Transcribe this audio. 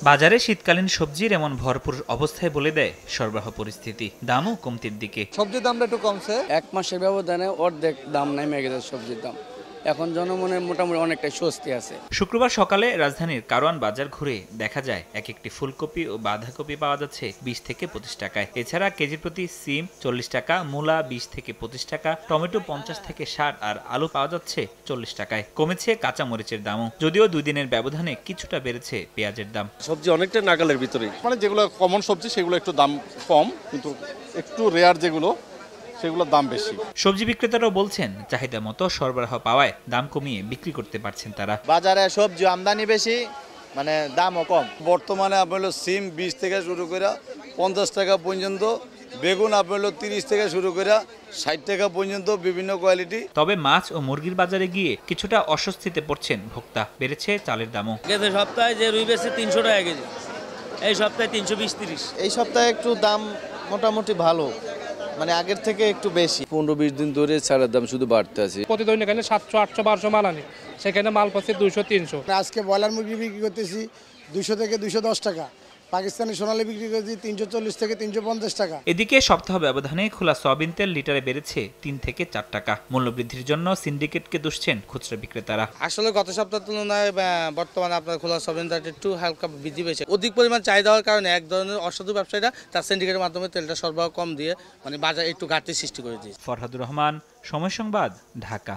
বাজারে শীতকালীন সবজির এমন ভরপুর অবস্থায় বলে দেয় সরবরাহ পরিস্থিতি, দামও কমতির দিকে। সবজির দামটা একটু কমছে। এক মাসের ব্যবধানে অর্ধেক দাম নেমে গেছে সবজির দাম। এখন জনমনে মোটামুটি অনেকটাই স্বস্তি আছে। শুক্রবার সকালে রাজধানীর কারওয়ান বাজার ঘুরে দেখা যায় এক একটি ফুলকপি ও বাঁধাকপি পাওয়া যাচ্ছে 20 থেকে 25 টাকায়। এছাড়া কেজি প্রতি সিম 40 টাকা, মূলা 20 থেকে 25 টাকা, টমেটো 50 থেকে 60 আর আলু পাওয়া যাচ্ছে 40 টাকায়। কমেছে কাঁচা মরিচের দামও, যদিও 2 দিনের ব্যবধানে কিছুটা বেড়েছে পেঁয়াজের দাম। সবজি অনেকটা নাগালের ভিতরে, মানে যেগুলো কমন সবজি সেগুলো একটু দাম কম, কিন্তু একটু রেয়ার যেগুলো সেগুলোর দাম বেশি। সবজি বিক্রেতারাও বলছেন চাহিদা মতো সরবরাহ পাওয়ায় দাম কমিয়ে বিক্রি করতে পারছেন তারা। বাজারে সবজি আমদানি বেশি, মানে দামও কম। বর্তমানে আপনার সিম 20 থেকে শুরু করে 50 টাকা পর্যন্ত, বেগুন আপনার 30 থেকে শুরু করে 60 টাকা পর্যন্ত বিভিন্ন কোয়ালিটি। তবে মাছ ও মুরগির বাজারে গিয়ে কিছুটা অস্বস্তিতে পড়ছেন ভোক্তা, বেড়েছে চালের দামও। গত সপ্তাহে যে রুই বেচে 300 টাকা কেজি, এই সপ্তাহে 320-30। এই সপ্তাহে একটু দাম মোটামুটি ভালো, মানে আগের থেকে একটু বেশি। 15-20 দিন ধরে চালের দাম শুধু বাড়তে আছে। প্রতিদিন এখানে 700, 800, 1200 মাল আনি, সেখানে মাল পাচ্ছে 200, 300। আজকে ব্রয়লার মুরগি বিক্রি করতেছি 200 থেকে 210 টাকা, পাকিস্তানি সোনালী বিক্রি করতেছি 340 থেকে 350 টাকা। এদিকে সপ্তাহ ব্যবধানে খোলা সয়াবিন তেল লিটারে বেড়েছে 3 থেকে 4 টাকা। মূল্যবৃদ্ধির জন্য সিন্ডিকেটকে দুষছেন খুচরা বিক্রেতারা। আসলে গত সপ্তাহের তুলনায় বর্তমানে আপনার খোলা সয়াবিন তেলটা একটু হালকা বৃদ্ধি পেয়েছে। অধিক পরিমাণ চাহিদা হওয়ার কারণে এক ধরনের অসাধু ব্যবসায়ীরা তার সিন্ডিকেটের মাধ্যমে তেলটা সরবরাহ কম দিয়ে মানে বাজারে একটু ঘাটতি সৃষ্টি করে দিয়েছে। ফরহাদুর রহমান, সময় সংবাদ, ঢাকা।